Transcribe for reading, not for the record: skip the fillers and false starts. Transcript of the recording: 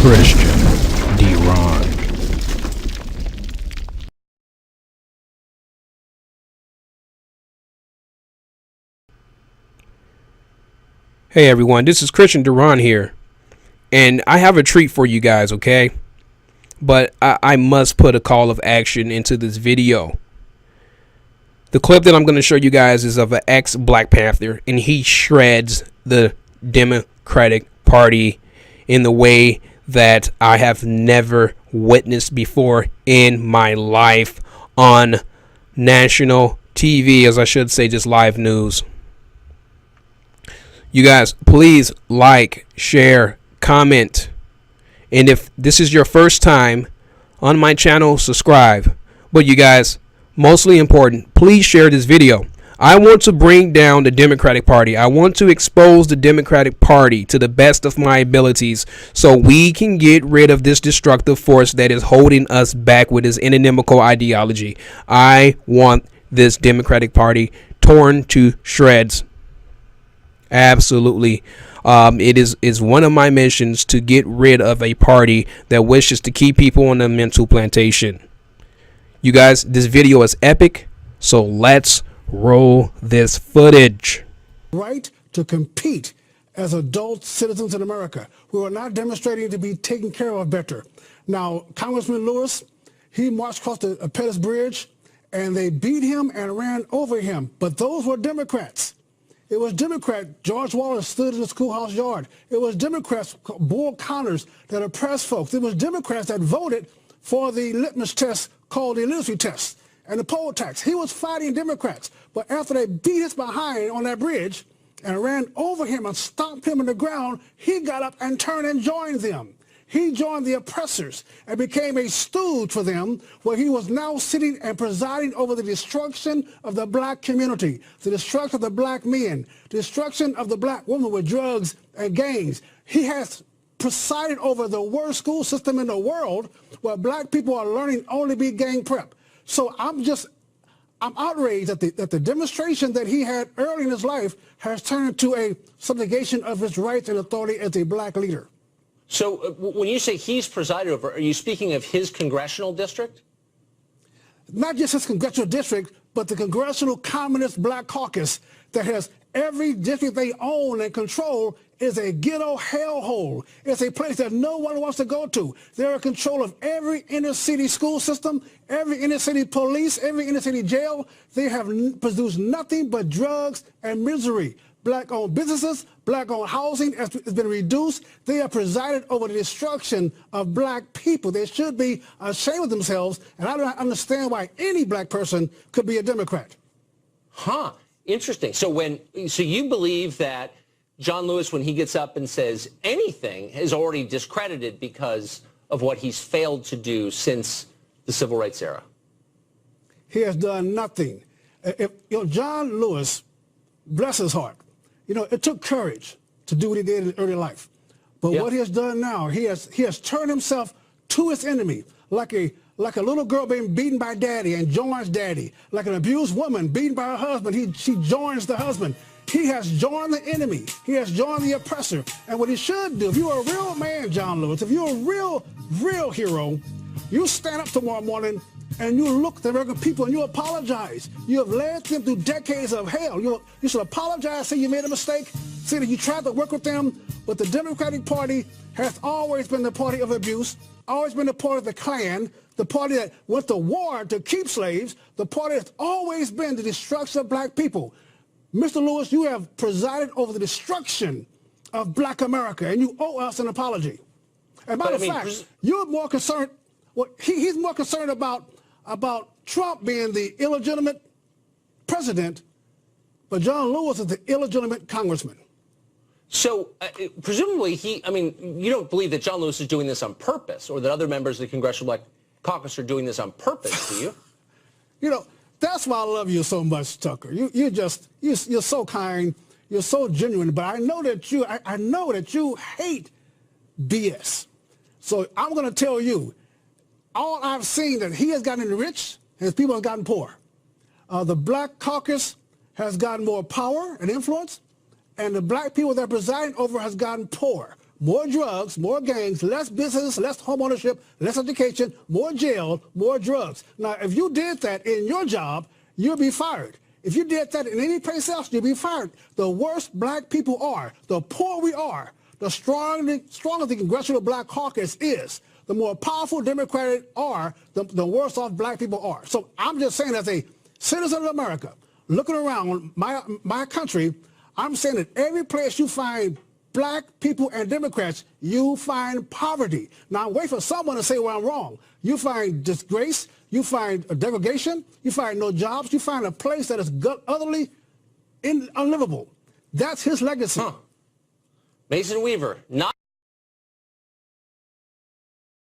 Christian D-Ron. Hey everyone, this is Christian Duran here, and I have a treat for you guys, okay? But I must put a call of action into this video. The clip that I'm going to show you guys is of an ex-Black Panther, and he shreds the Democratic Party in the way that I have never witnessed before in my life on national TV, as I should say, just live news. You guys, please like, share, comment, and if this is your first time on my channel, subscribe. But you guys, mostly important, please share this video. I want to bring down the Democratic Party. I want to expose the Democratic Party to the best of my abilities so we can get rid of this destructive force that is holding us back with this inimical ideology. I want this Democratic Party torn to shreds. Absolutely. It is one of my missions to get rid of a party that wishes to keep people on a mental plantation. You guys, this video is epic, so let's roll this footage. Right to compete as adult citizens in America who are not demonstrating to be taken care of better. Now, Congressman Lewis, he marched across the Pettus Bridge and they beat him and ran over him, but those were Democrats. It was Democrat George Wallace stood in the schoolhouse yard. It was Democrats, Bull Connors, that oppressed folks. It was Democrats that voted for the litmus test called the literacy test and the poll tax. He was fighting Democrats. But after they beat his behind on that bridge and ran over him and stomped him on the ground, he got up and turned and joined them. He joined the oppressors and became a stooge for them, where he was now sitting and presiding over the destruction of the black community, the destruction of the black men, destruction of the black woman with drugs and gangs. He has presided over the worst school system in the world, where black people are learning only be gang prep. So I'm outraged that the demonstration that he had early in his life has turned into a subjugation of his rights and authority as a black leader. So when you say he's presided over, are you speaking of his congressional district? Not just his congressional district, but the Congressional Communist Black Caucus that has every district they own and control is a ghetto hellhole. It's a place that no one wants to go to. They're in control of every inner city school system, every inner city police, every inner city jail. They have produced nothing but drugs and misery. Black-owned businesses, black-owned housing has been reduced. They have presided over the destruction of black people. They should be ashamed of themselves, and I don't understand why any black person could be a Democrat. Huh. Interesting. So you believe that John Lewis, when he gets up and says anything, is already discredited because of what he's failed to do since the civil rights era? He has done nothing. John Lewis, bless his heart, it took courage to do what he did in early life. But what he has done now, he has turned himself to his enemy, like a little girl being beaten by daddy and joins daddy, like an abused woman beaten by her husband, she joins the husband. He has joined the enemy. He has joined the oppressor. And what he should do, if you're a real man, John Lewis, if you're a real hero, you stand up tomorrow morning and you look at the American people and you apologize. You have led them through decades of hell. You should apologize, say you made a mistake, say that you tried to work with them. But the Democratic Party has always been the party of abuse, always been the party of the Klan, the party that went to war to keep slaves, the party that's always been the destruction of black people. Mr. Lewis, you have presided over the destruction of black America, and you owe us an apology. As a matter of fact, you're more concerned, he's more concerned about Trump being the illegitimate president, but John Lewis is the illegitimate congressman. So presumably you don't believe that John Lewis is doing this on purpose, or that other members of the Congressional Black Caucus are doing this on purpose, do you? That's why I love you so much, Tucker. You're so kind, you're so genuine, but I know that you hate BS. So I'm going to tell you, all I've seen that he has gotten rich and his people have gotten poor. The Black Caucus has gotten more power and influence, and the black people they're presiding over has gotten poor. more drugs, more gangs, less business, less home ownership, less education, more jail, more drugs. Now, if you did that in your job, you'll be fired. If you did that in any place else, you'll be fired. The worse black people are, the poorer we are, the stronger the Congressional Black Caucus is, the more powerful Democrats are, the worse off black people are. So I'm just saying, as a citizen of America, looking around my country, I'm saying that every place you find black people and Democrats, you find poverty. Now, wait for someone to say, well, I'm wrong. You find disgrace, you find degradation, you find no jobs, you find a place that is utterly unlivable. That's his legacy. Mason Weaver, not